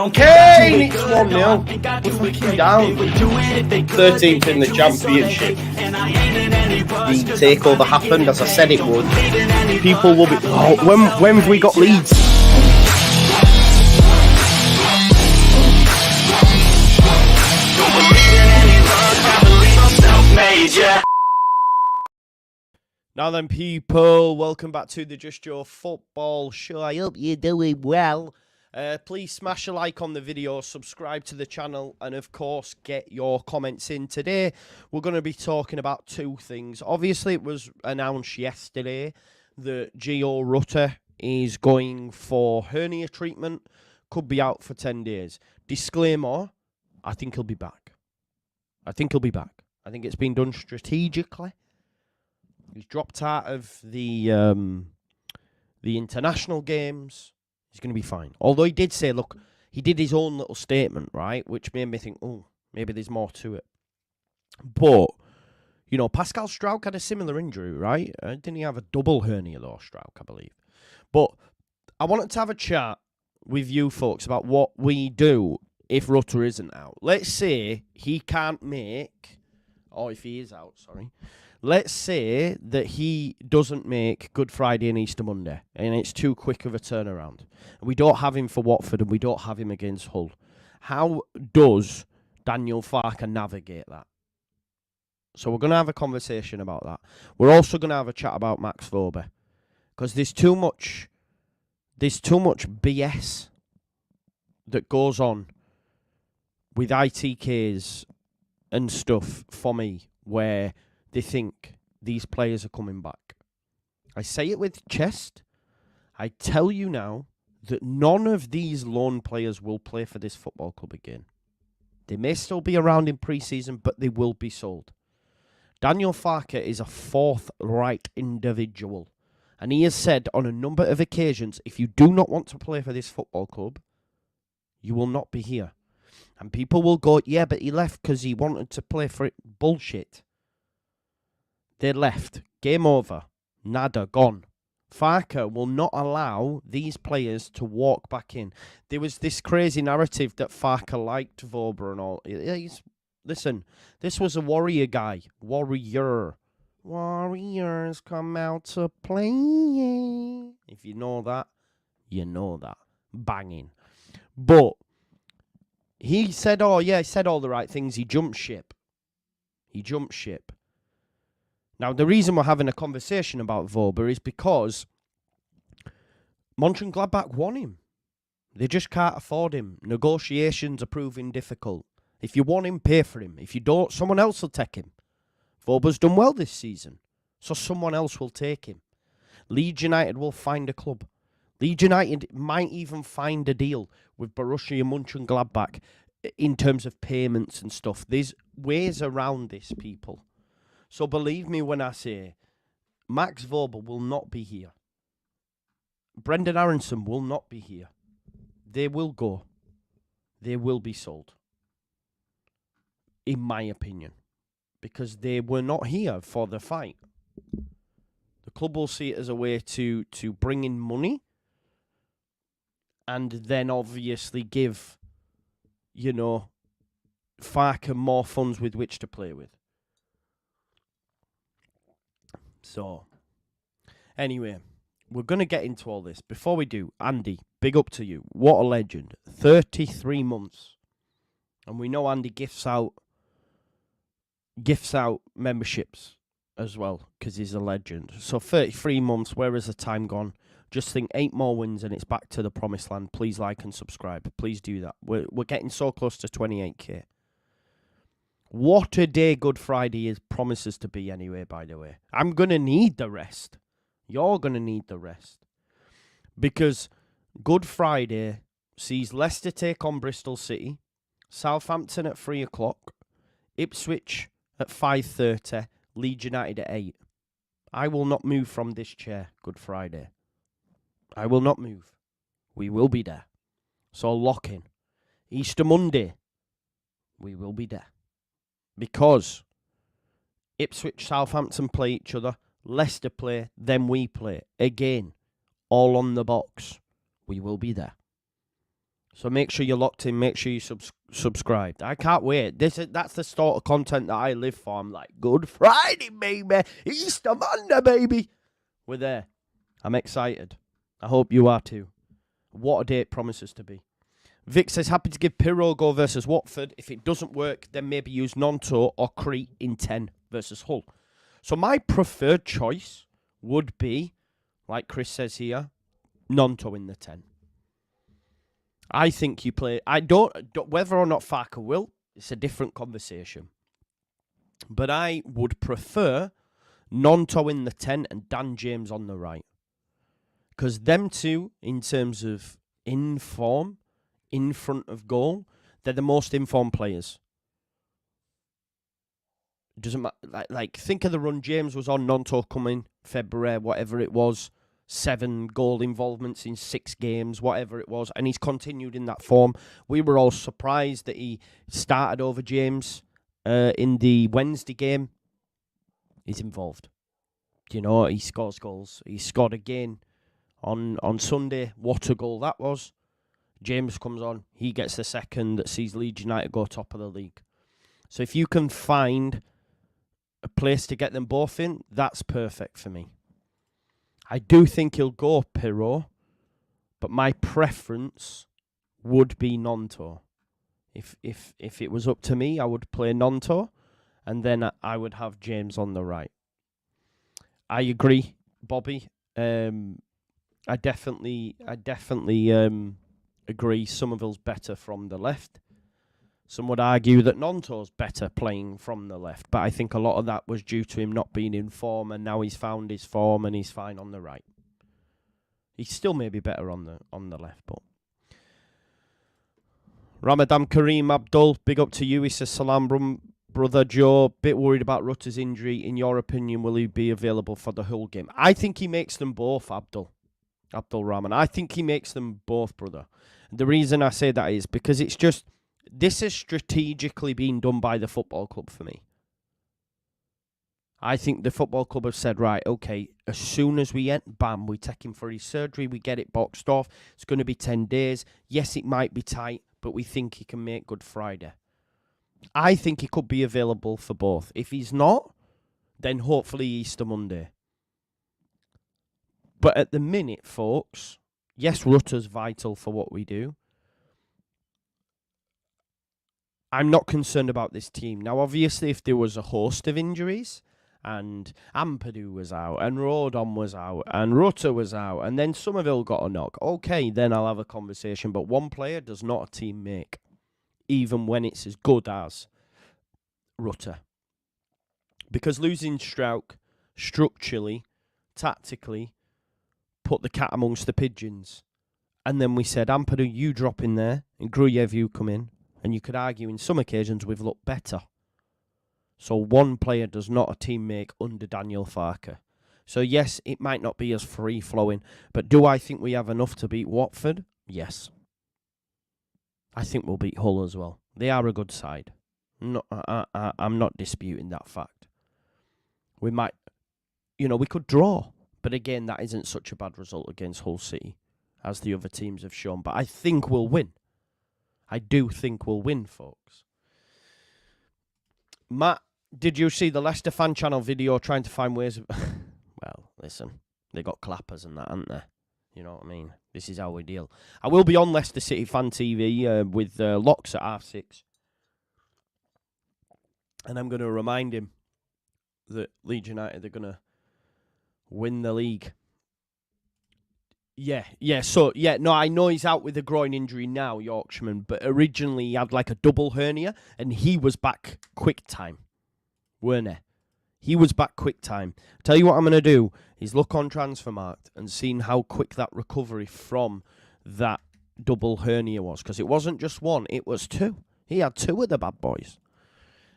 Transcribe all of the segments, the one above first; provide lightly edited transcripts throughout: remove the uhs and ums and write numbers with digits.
on Kane! It's 1-0. We're fucking down. 13th in the Championship. The takeover happened as I said it would. People will be... Oh, when have we got Leeds? Now then, people, welcome back to the Just Joe Football Show. I hope you're doing well. Please smash a like on the video, subscribe to the channel, and of course, get your comments in. Today, we're going to be talking about two things. Obviously, it was announced yesterday that Gio Rutter is going for hernia treatment, could be out for 10 days. Disclaimer, I think he'll be back. I think it's been done strategically. He's dropped out of the international games. He's going to be fine. Although he did say, look, he did his own little statement, right? Which made me think, oh, maybe there's more to it. But, you know, Pascal Struijk had a similar injury, right? Didn't he have a double hernia, though, Struijk, I believe? But I wanted to have a chat with you folks about what we do if Rutter isn't out. Let's say he can't make, or if he is out, sorry. Let's say that he doesn't make Good Friday and Easter Monday, and it's too quick of a turnaround. And we don't have him for Watford, and we don't have him against Hull. How does Daniel Farke navigate that? So we're going to have a conversation about that. We're also going to have a chat about Max Wober, because there's too much BS that goes on with ITKs and stuff for me, where they think these players are coming back. I say it with chest. I tell you now that none of these loan players will play for this football club again. They may still be around in pre-season, but they will be sold. Daniel Farke is a forthright individual. And he has said on a number of occasions, if you do not want to play for this football club, you will not be here. And people will go, yeah, but he left because he wanted to play for it. Bullshit. They left. Game over. Nada. Gone. Farke will not allow these players to walk back in. There was this crazy narrative that Farke liked Wober and all. Listen, this was a warrior guy. Warrior. Warriors come out to play. If you know that, you know that. Banging. But he said, oh yeah, he said all the right things. He jumped ship. Now, the reason we're having a conversation about Wober is because Mönchengladbach want him. They just can't afford him. Negotiations are proving difficult. If you want him, pay for him. If you don't, someone else will take him. Wober's done well this season, so someone else will take him. Leeds United will find a club. Leeds United might even find a deal with Borussia Mönchengladbach in terms of payments and stuff. There's ways around this, people. So believe me when I say Max Wober will not be here. Brendan Aronson will not be here. They will go. They will be sold. In my opinion. Because they were not here for the fight. The club will see it as a way to bring in money. And then obviously give, you know, Farke more funds with which to play with. So, anyway, we're going to get into all this. Before we do, Andy, big up to you. What a legend. 33 months. And we know Andy gifts out memberships as well, because he's a legend. So 33 months, where has the time gone? Just think 8 more wins and it's back to the promised land. Please like and subscribe. Please do that. We're getting so close to 28k. What a day Good Friday promises to be anyway, by the way. I'm going to need the rest. You're going to need the rest. Because Good Friday sees Leicester take on Bristol City, Southampton at 3 o'clock, Ipswich at 5:30, Leeds United at 8. I will not move from this chair Good Friday. I will not move. We will be there. So lock in. Easter Monday, we will be there. Because Ipswich, Southampton play each other, Leicester play, then we play. Again, all on the box. We will be there. So make sure you're locked in. Make sure you subscribed. I can't wait. That's the sort of content that I live for. I'm like, Good Friday, baby. Easter Monday, baby. We're there. I'm excited. I hope you are too. What a day it promises to be. Vic says, happy to give Pirro a go versus Watford. If it doesn't work, then maybe use Nonto or Crete in 10 versus Hull. So my preferred choice would be, like Chris says here, Nonto in the 10. I think you play... whether or not Farker will, it's a different conversation. But I would prefer Nonto in the 10 and Dan James on the right. Because them two, in terms of in form, in front of goal, they're the most informed players. Doesn't matter. Like think of the run James was on. Nonto coming February, whatever it was, 7 goal involvements in 6 games, whatever it was, and he's continued in that form. We were all surprised that he started over James in the Wednesday game. He's involved. You know, he scores goals. He scored again on Sunday. What a goal that was. James comes on. He gets the second that sees Leeds United go top of the league. So if you can find a place to get them both in, that's perfect for me. I do think he'll go Pirro, but my preference would be Nonto. If it was up to me, I would play Nonto, and then I would have James on the right. I agree, Bobby. I definitely agree. Somerville's better from the left. Some would argue that Nonto's better playing from the left, but I think a lot of that was due to him not being in form, and now he's found his form and he's fine on the right. He's still maybe better on the left, but Ramadan Kareem Abdul, big up to you. He says, Salam, brother Joe. Bit worried about Rutter's injury. In your opinion, will he be available for the Hull game? I think he makes them both, Abdul Rahman. I think he makes them both, brother. The reason I say that is because it's just, this is strategically being done by the football club for me. I think the football club have said, right, okay, as soon as we end, bam, we take him for his surgery, we get it boxed off. It's going to be 10 days. Yes, it might be tight, but we think he can make Good Friday. I think he could be available for both. If he's not, then hopefully Easter Monday. But at the minute, folks, yes, Rutter's vital for what we do. I'm not concerned about this team. Now, obviously, if there was a host of injuries, and Ampadu was out, and Rodon was out, and Rutter was out, and then Somerville got a knock, okay, then I'll have a conversation. But one player does not a team make, even when it's as good as Rutter. Because losing Strauch, structurally, tactically, put the cat amongst the pigeons. And then we said, Ampadu, you drop in there, and Gruyev, you come in. And you could argue in some occasions we've looked better. So one player does not a team make under Daniel Farker. So yes, it might not be as free-flowing, but do I think we have enough to beat Watford? Yes. I think we'll beat Hull as well. They are a good side. I'm not disputing that fact. We might, we could draw. But again, that isn't such a bad result against Hull City, as the other teams have shown. But I think we'll win. I do think we'll win, folks. Matt, did you see the Leicester fan channel video trying to find ways of... Well, listen, they got clappers and that, haven't they? You know what I mean? This is how we deal. I will be on Leicester City Fan TV with Locks at 6:30. And I'm going to remind him that Leeds United are going to win the league. I know he's out with a groin injury now, Yorkshireman, but originally he had like a double hernia, and he was back quick time, weren't he? He was back quick time. Tell you what I'm going to do is look on Transfermarkt and see how quick that recovery from that double hernia was, because it wasn't just one, it was 2. He had 2 of the bad boys.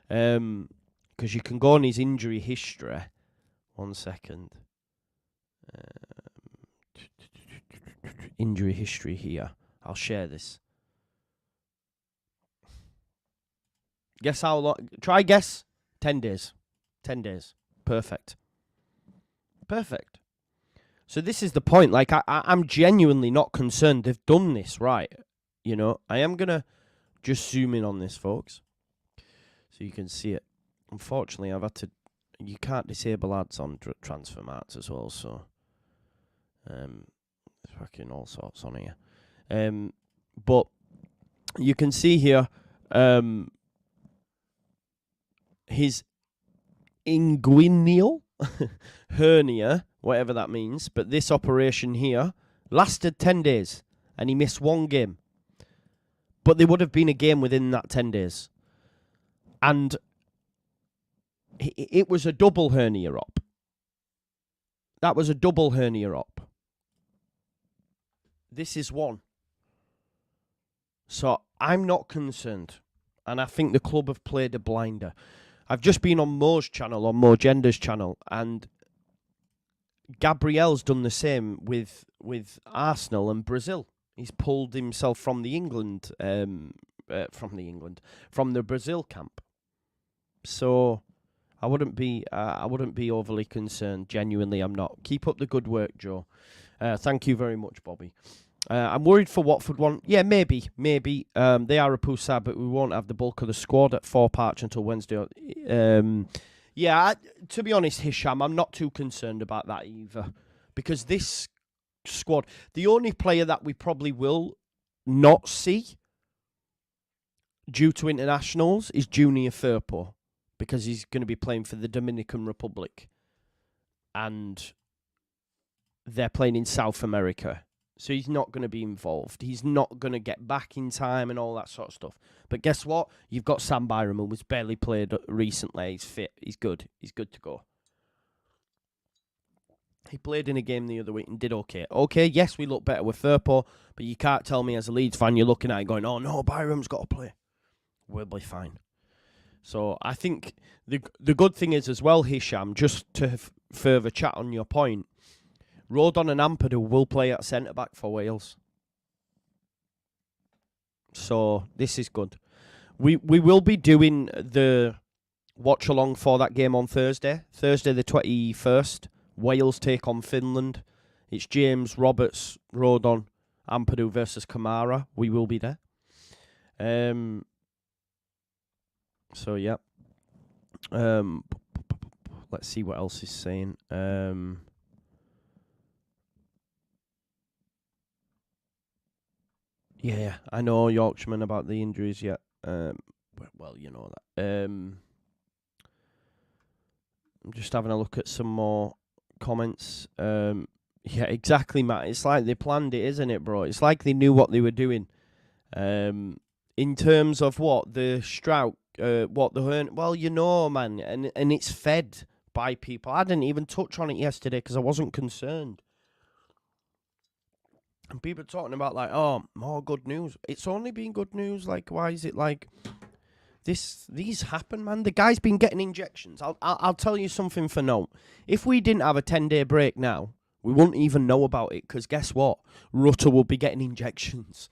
Because you can go on his injury history. 1 second. Injury history here. I'll share this. Guess how long? Try guess. 10 days. 10 days. Perfect. So this is the point. Like, I'm genuinely not concerned. They've done this right. You know, I am going to just zoom in on this, folks, so you can see it. Unfortunately, I've had to... You can't disable ads on transfer marks as well, so... There's fucking all sorts on here. But you can see here his inguinal hernia, whatever that means, but this operation here lasted 10 days and he missed one game. But there would have been a game within that 10 days. And it was a double hernia op. That was a double hernia op. This is one. So I'm not concerned. And I think the club have played a blinder. I've just been on Mo's channel, on Mo Gender's channel, and Gabriel's done the same with Arsenal and Brazil. He's pulled himself from the Brazil camp. So I wouldn't be overly concerned. Genuinely, I'm not. Keep up the good work, Joe. Thank you very much, Bobby. I'm worried for Watford one. Yeah, maybe. They are a poor side, but we won't have the bulk of the squad at 4 parts until Wednesday. To be honest, Hisham, I'm not too concerned about that either. Because this squad, the only player that we probably will not see due to internationals is Junior Firpo. Because he's going to be playing for the Dominican Republic. And they're playing in South America. So he's not going to be involved. He's not going to get back in time and all that sort of stuff. But guess what? You've got Sam Byram, who was barely played recently. He's fit. He's good. He's good to go. He played in a game the other week and did okay. Okay, yes, we look better with Firpo, but you can't tell me as a Leeds fan you're looking at it going, oh no, Byram's got to play. We'll be fine. So I think the good thing is as well, Hisham, just to further chat on your point, Rodon and Ampadu will play at centre-back for Wales. So this is good. We will be doing the watch-along for that game on Thursday. Thursday the 21st. Wales take on Finland. It's James, Roberts, Rodon, Ampadu versus Kamara. We will be there. So, yeah. Let's see what else he's saying. Yeah, I know Yorkshireman about the injuries yet. Well, you know that. I'm just having a look at some more comments. Yeah, exactly, Matt. It's like they planned it, isn't it, bro? It's like they knew what they were doing. In terms of what the Strout, what the Hern, well, you know, man, and it's fed by people. I didn't even touch on it yesterday because I wasn't concerned. And people are talking about like, oh, more good news. It's only been good news. Like, why is it like this? These happen, man. The guy's been getting injections. I'll tell you something for note. If we didn't have a 10-day break now, we wouldn't even know about it. Because guess what? Rutter will be getting injections.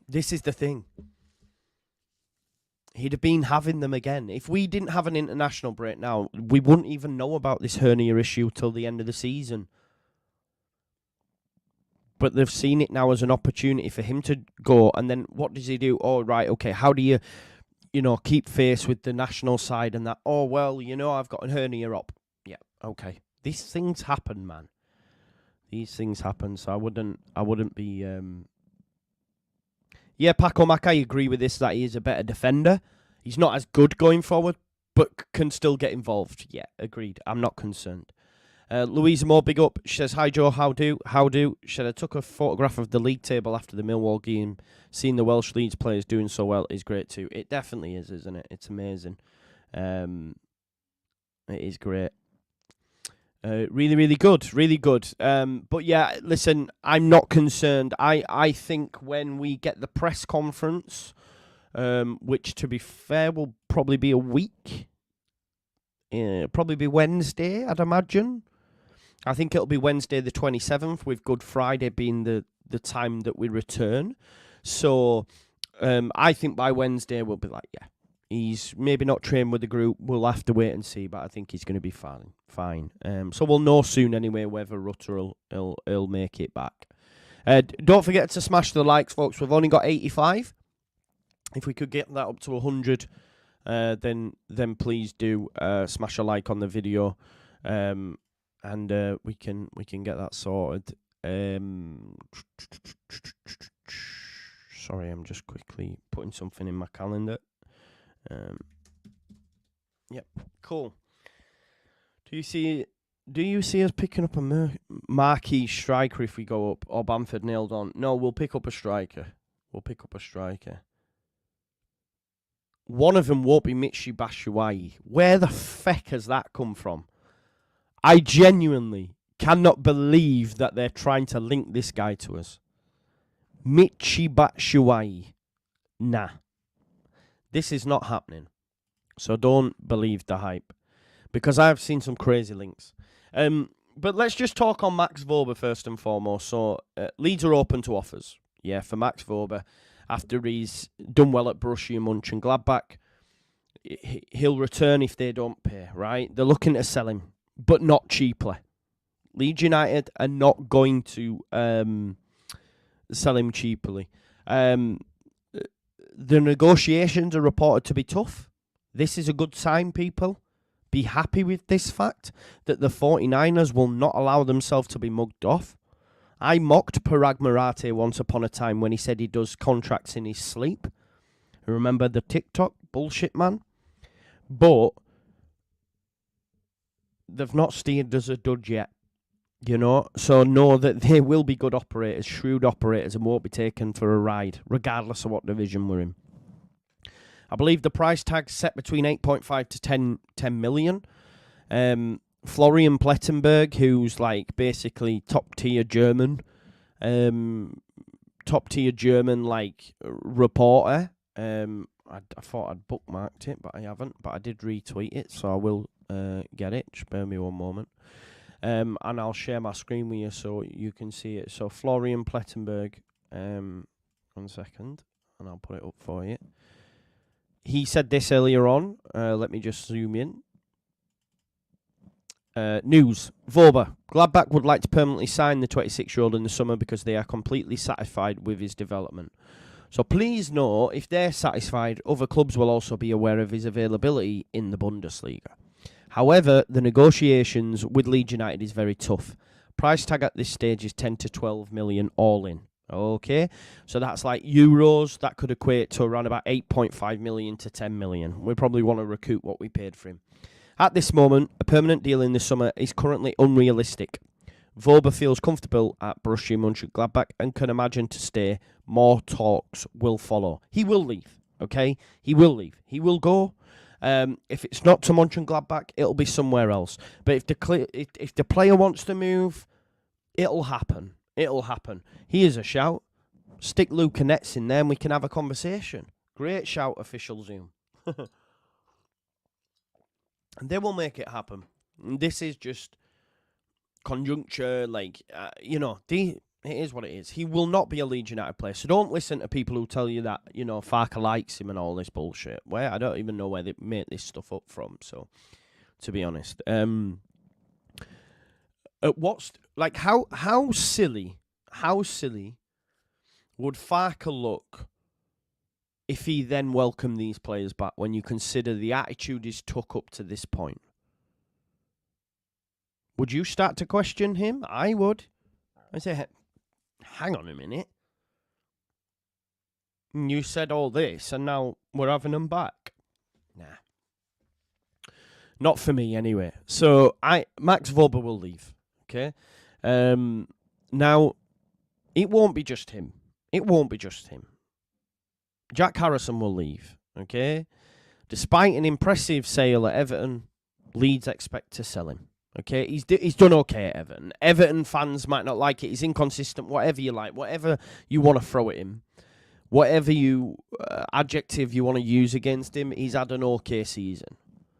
This is the thing. He'd have been having them again. If we didn't have an international break now, we wouldn't even know about this hernia issue till the end of the season. But they've seen it now as an opportunity for him to go. And then what does he do? Oh, right, okay. How do you keep face with the national side and that? Oh, well, I've got a hernia up. Yeah, okay. These things happen, man. These things happen. So I wouldn't be... Yeah, Paco Mac, I agree with this, that he is a better defender. He's not as good going forward, but can still get involved. Yeah, agreed. I'm not concerned. Louisa Moore, big up. She says, hi, Joe. How do? She said, I took a photograph of the league table after the Millwall game. Seeing the Welsh Leeds players doing so well is great too. It definitely is, isn't it? It's amazing. It is great. Really, really good. Really good. But yeah, listen, I'm not concerned. I think when we get the press conference, which to be fair will probably be a week, probably be Wednesday, I'd imagine. I think it'll be Wednesday the 27th, with Good Friday being the time that we return. So I think by Wednesday we'll be like, yeah, he's maybe not trained with the group. We'll have to wait and see, but I think he's going to be fine. So we'll know soon anyway whether Rutter will make it back. Don't forget to smash the likes, folks. We've only got 85. If we could get that up to 100, then please do smash a like on the video, and we can get that sorted. Sorry, I'm just quickly putting something in my calendar. Yep, cool. Do you see us picking up a marquee striker if we go up, or Bamford nailed on? No, we'll pick up a striker. One of them won't be Michy Batshuayi. Where the feck has that come from? I genuinely cannot believe that they're trying to link this guy to us. Michy Batshuayi. Nah. This is not happening. So don't believe the hype. Because I've seen some crazy links. But let's just talk on Max Wober first and foremost. So Leeds are open to offers. Yeah, for Max Wober. After he's done well at Borussia Mönchengladbach, he'll return if they don't pay, right? They're looking to sell him, but not cheaply. Leeds United are not going to sell him cheaply. The negotiations are reported to be tough. This is a good sign, people. Be happy with this fact that the 49ers will not allow themselves to be mugged off. I mocked Parag Marate once upon a time when he said he does contracts in his sleep. Remember the TikTok bullshit man? But they've not steered us a dud yet. You know, so know that they will be good operators, shrewd operators, and won't be taken for a ride, regardless of what division we're in. I believe the price tag's set between 8.5 to 10 million. Florian Plettenberg, who's like basically top tier German like reporter. I thought I'd bookmarked it, but I haven't. But I did retweet it, so I will get it. Just bear me one moment. And I'll share my screen with you so you can see it. So Florian Plettenberg, 1 second, and I'll put it up for you. He said this earlier on. Let me just zoom in. News. Wober. Gladbach would like to permanently sign the 26-year-old in the summer because they are completely satisfied with his development. So please know, if they're satisfied, other clubs will also be aware of his availability in the Bundesliga. However, the negotiations with Leeds United is very tough. Price tag at this stage is 10 to 12 million all in. Okay, so that's like euros. That could equate to around about 8.5 million to 10 million. We probably want to recoup what we paid for him. At this moment, a permanent deal in the summer is currently unrealistic. Wober feels comfortable at Borussia Mönchengladbach and can imagine to stay. More talks will follow. He will leave, okay? He will leave. He will go. If it's not to Mönchengladbach, it'll be somewhere else. But if the player wants to move, it'll happen. It'll happen. Here's a shout. Stick Luca Nets in there and we can have a conversation. Great shout, official Zoom. And they will make it happen. And this is just conjuncture, like, it is what it is. He will not be a Leeds United player. So don't listen to people who tell you that, Farker likes him and all this bullshit. Where I don't even know where they make this stuff up from. So, to be honest, how silly would Farker look if he then welcomed these players back when you consider the attitude he's took up to this point? Would you start to question him? I would. I say, hang on a minute. You said all this and now we're having them back. Nah. Not for me anyway. So Max Wober will leave. Okay? Now, it won't be just him. Jack Harrison will leave, okay? Despite an impressive sale at Everton, Leeds expect to sell him, okay? He's done okay at Everton. Everton fans might not like it. He's inconsistent, whatever you like, whatever you want to throw at him, whatever adjective you want to use against him, he's had an okay season.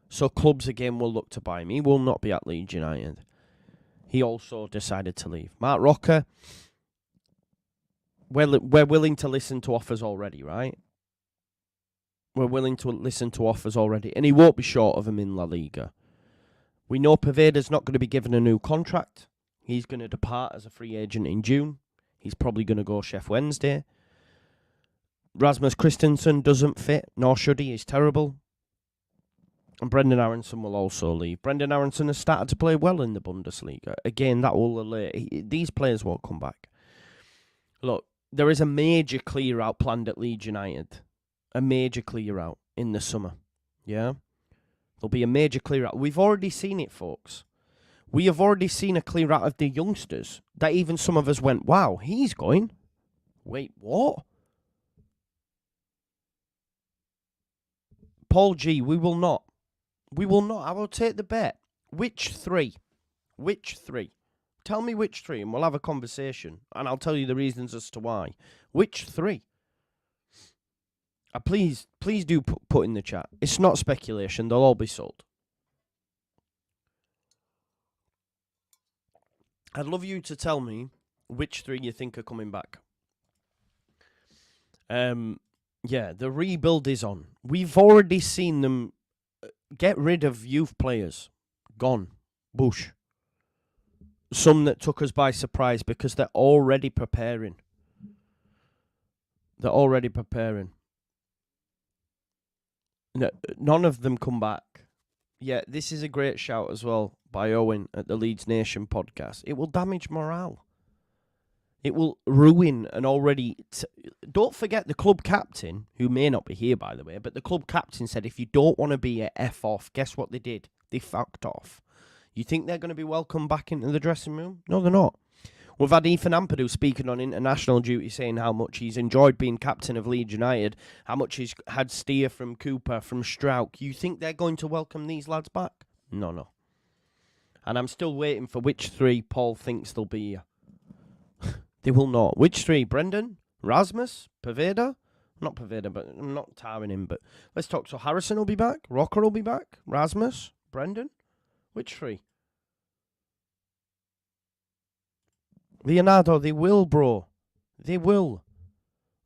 So clubs, again, will look to buy him. He will not be at Leeds United. He also decided to leave. Mark Rocker, we're willing to listen to offers already, right? We're willing to listen to offers already. And he won't be short of him in La Liga. We know Paveda's not going to be given a new contract. He's going to depart as a free agent in June. He's probably going to go Chef Wednesday. Rasmus Christensen doesn't fit, nor should he. He's terrible. And Brendan Aronson will also leave. Brendan Aronson has started to play well in the Bundesliga. Again, that will allay. These players won't come back. Look, there is a major clear-out planned at Leeds United. A major clear-out in the summer. Yeah? There'll be a major clear-out. We've already seen it, folks. We have already seen a clear-out of the youngsters. That even some of us went, wow, he's going. Wait, what? Paul G, we will not. We will not. I will take the bet. Which three? Which three? Tell me which three, and we'll have a conversation. And I'll tell you the reasons as to why. Which three? Please do put in the chat. It's not speculation. They'll all be sold. I'd love you to tell me which three you think are coming back. Yeah, the rebuild is on. We've already seen them get rid of youth players. Gone. Bush. Some that took us by surprise because they're already preparing. They're already preparing. No, none of them come back. Yeah, this is a great shout as well by Owen at the Leeds Nation podcast. It will damage morale. It will ruin an already... Don't forget the club captain, who may not be here, by the way, but the club captain said, if you don't want to be a F off, guess what they did? They fucked off. You think they're going to be welcomed back into the dressing room? No, they're not. We've had Ethan Ampadu speaking on international duty, saying how much he's enjoyed being captain of Leeds United, how much he's had steer from Cooper, from Strauch. You think they're going to welcome these lads back? No. And I'm still waiting for which three Paul thinks they'll be here. They will not. Which three? Brendan? Rasmus? Poveda? Not Poveda, but I'm not tarring him, but let's talk. So Harrison will be back? Rocker will be back? Rasmus? Brendan? Which three? Leonardo, they will, bro. They will.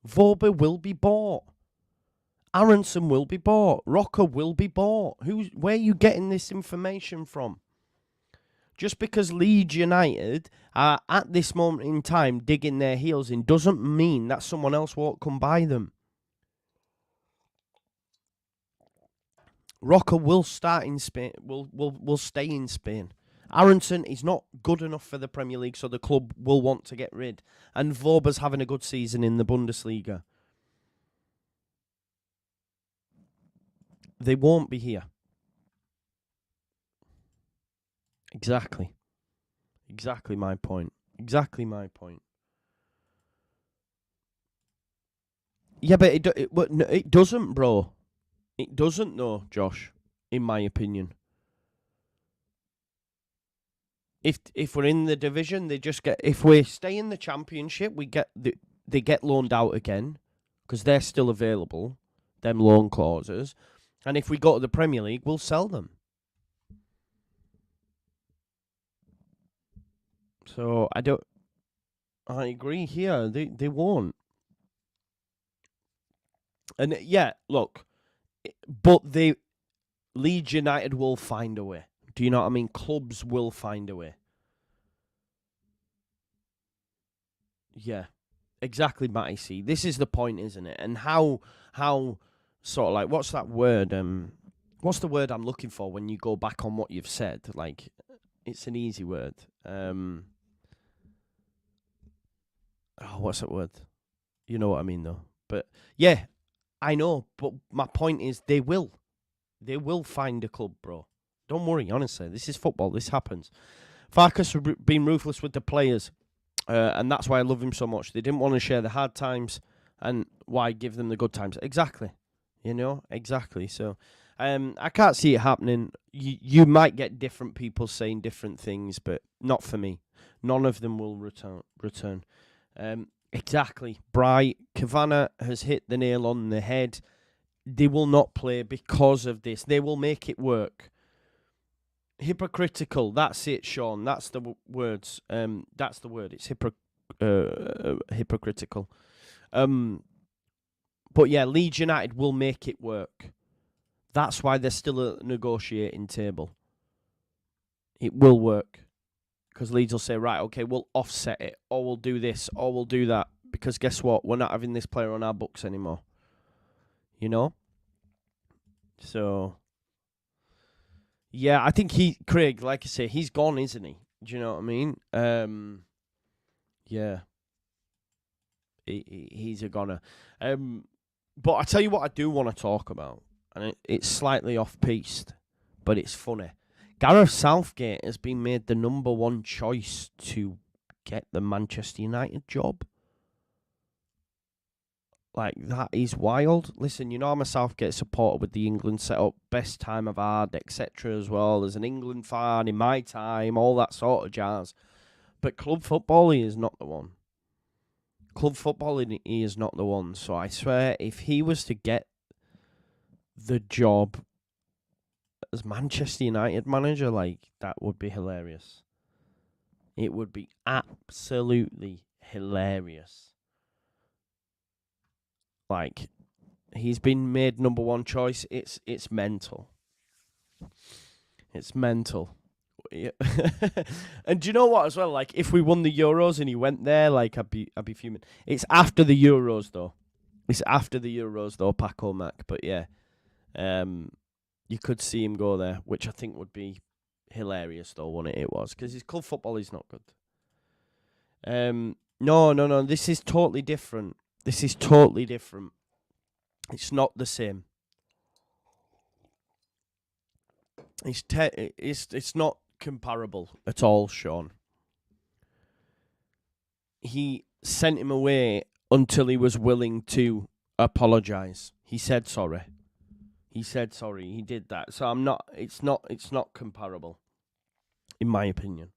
Wober will be bought. Aronson will be bought. Rocker will be bought. Where are you getting this information from? Just because Leeds United are at this moment in time digging their heels in doesn't mean that someone else won't come by them. Rocker will start in Spain. Will stay in Spain. Aronson is not good enough for the Premier League, so the club will want to get rid. And Wober's having a good season in the Bundesliga. They won't be here. Exactly my point. Yeah, but it doesn't, bro. It doesn't, though, Josh, in my opinion. If we're in the division, they just get... If we stay in the Championship, they get loaned out again, because they're still available, them loan clauses. And if we go to the Premier League, we'll sell them. So I agree here. They won't. And yeah, look, but Leeds United will find a way. Do you know what I mean? Clubs will find a way. Yeah, exactly, Matty C. This is the point, isn't it? And how sort of like, what's that word? What's the word I'm looking for when you go back on what you've said? Like, it's an easy word. What's that word? You know what I mean, though. But yeah, I know. But my point is, they will find a club, bro. Don't worry, honestly. This is football. This happens. Farkas has been ruthless with the players, and that's why I love him so much. They didn't want to share the hard times, and why give them the good times? Exactly. Exactly. So, I can't see it happening. You might get different people saying different things, but not for me. None of them will return. Exactly. Bright. Kavana has hit the nail on the head. They will not play because of this. They will make it work. Hypocritical. That's it, Sean. That's the words. That's the word. It's hypocritical. But yeah, Leeds United will make it work. That's why they're still at the negotiating table. It will work. Because Leeds will say, right, okay, we'll offset it, or we'll do this, or we'll do that. Because guess what? We're not having this player on our books anymore. You know? So, yeah, I think Craig, like I say, he's gone, isn't he? Do you know what I mean? Yeah. He's a goner. But I tell you what I do want to talk about, and it's slightly off-piste, but it's funny. Gareth Southgate has been made the number one choice to get the Manchester United job. Like, that is wild. Listen, you know I'm a Southgate supporter with the England setup, best time I've had, etc. as well. As an England fan in my time, all that sort of jazz. But club football, he is not the one. Club football, he is not the one. So I swear, if he was to get the job as Manchester United manager, like, that would be hilarious. It would be absolutely hilarious. Like, he's been made number one choice. It's mental. It's mental. Yeah. And do you know what as well? Like, if we won the Euros and he went there, like, I'd be fuming. It's after the Euros though. Paco Mac. But yeah, you could see him go there, which I think would be hilarious though, wouldn't it? It was, because his club football is not good. No. This is totally different. It's not the same. It's not comparable at all, Sean. He sent him away until he was willing to apologise. He said sorry. He did that. So it's not comparable, in my opinion.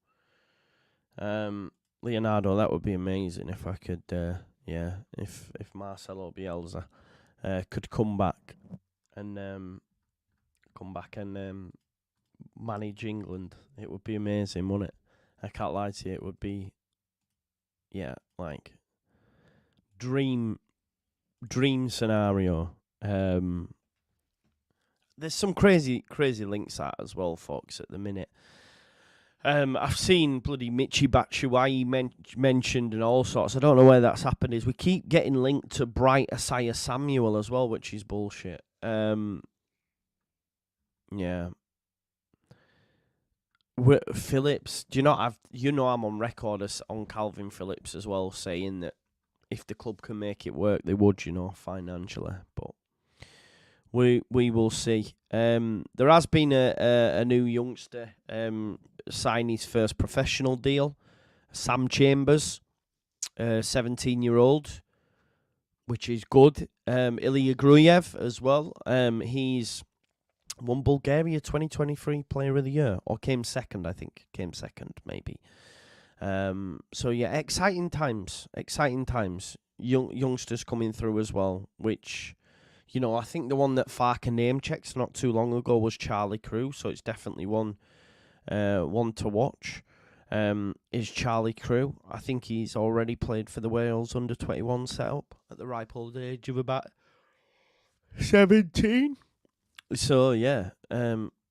Leonardo, that would be amazing if I could. If Marcelo Bielsa could come back and manage England, it would be amazing, wouldn't it? I can't lie to you, it would be, like, dream scenario. There's some crazy links out as well, folks, at the minute. I've seen bloody Michy Batshuayi mentioned and all sorts. I don't know where that's happened. Is we keep getting linked to Bright Asaya Samuel as well, which is bullshit. Yeah. Phillips, do you not have? You know, I'm on record on Calvin Phillips as well, saying that if the club can make it work, they would, financially. But we will see. There has been a new youngster sign his first professional deal. Sam Chambers, 17-year-old, which is good. Ilya Gruyev as well. He's won Bulgaria 2023 Player of the Year, or came second, I think. Maybe. So yeah, exciting times. Youngsters coming through as well, which, I think the one that Farker name checked not too long ago was Charlie Crew, so it's definitely one to watch. Is Charlie Crew. I think he's already played for the Wales under-21 setup at the ripe old age of about 17. So yeah,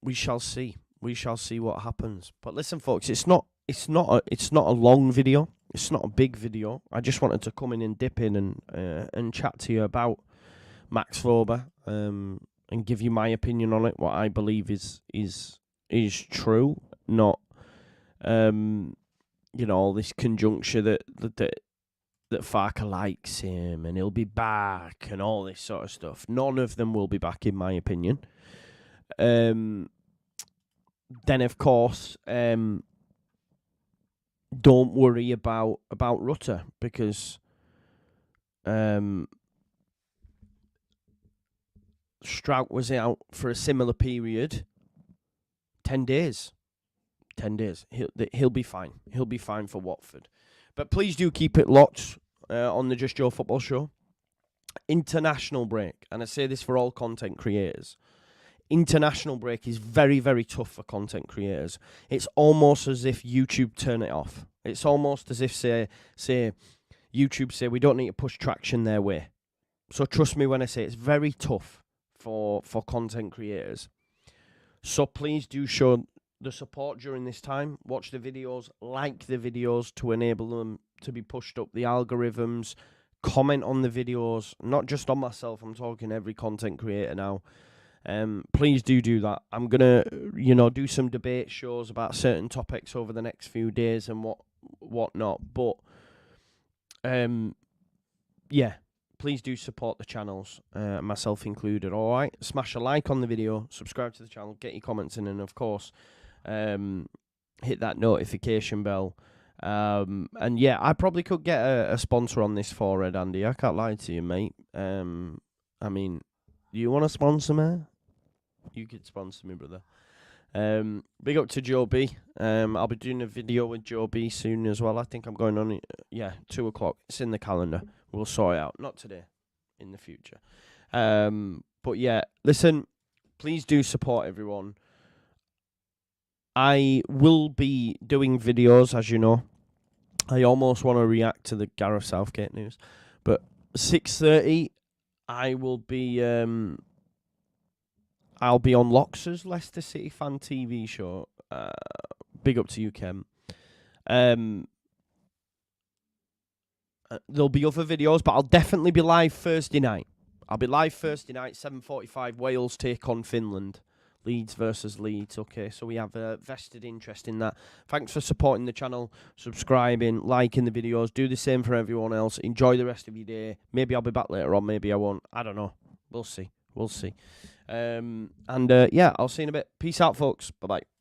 we shall see. We shall see what happens. But listen, folks, it's not a long video. It's not a big video. I just wanted to come in and dip in and chat to you about Max Wober, and give you my opinion on it. What I believe is true, not all this conjuncture that Farker likes him and he'll be back and all this sort of stuff. None of them will be back, in my opinion. Then, of course, don't worry about Rutter, because Strout was out for a similar period. 10 days. He'll be fine. He'll be fine for Watford. But please do keep it locked on the Just Joe Football Show. International break, and I say this for all content creators. International break is very, very tough for content creators. It's almost as if YouTube turn it off. It's almost as if say YouTube say we don't need to push traction their way. So trust me when I say it's very tough for content creators. So please do show the support during this time. Watch the videos, like the videos to enable them to be pushed up the algorithms. Comment on the videos, not just on myself. I'm talking every content creator now. Please do that. I'm gonna, do some debate shows about certain topics over the next few days and whatnot. But, yeah, please do support the channels, myself included. All right, smash a like on the video, subscribe to the channel, get your comments in, and of course, hit that notification bell. And yeah, I probably could get a sponsor on this forehead, Andy. I can't lie to you, mate. I mean, you want to sponsor me? You could sponsor me, brother. Big up to Joe B. I'll be doing a video with Joe B soon as well. I think I'm going on, 2 o'clock. It's in the calendar. We'll sort it out. Not today, in the future. But yeah, listen, please do support everyone. I will be doing videos, as you know. I almost want to react to the Gareth Southgate news. But 6:30, I will be... I'll be on Lox's Leicester City fan TV show. Big up to you, Kem. There'll be other videos, but I'll definitely be live Thursday night. I'll be live Thursday night, 7:45. Wales take on Finland. Leeds versus Leeds. Okay, so we have a vested interest in that. Thanks for supporting the channel, subscribing, liking the videos. Do the same for everyone else. Enjoy the rest of your day. Maybe I'll be back later on. Maybe I won't. I don't know. We'll see. We'll see. I'll see you in a bit. Peace out, folks. Bye-bye.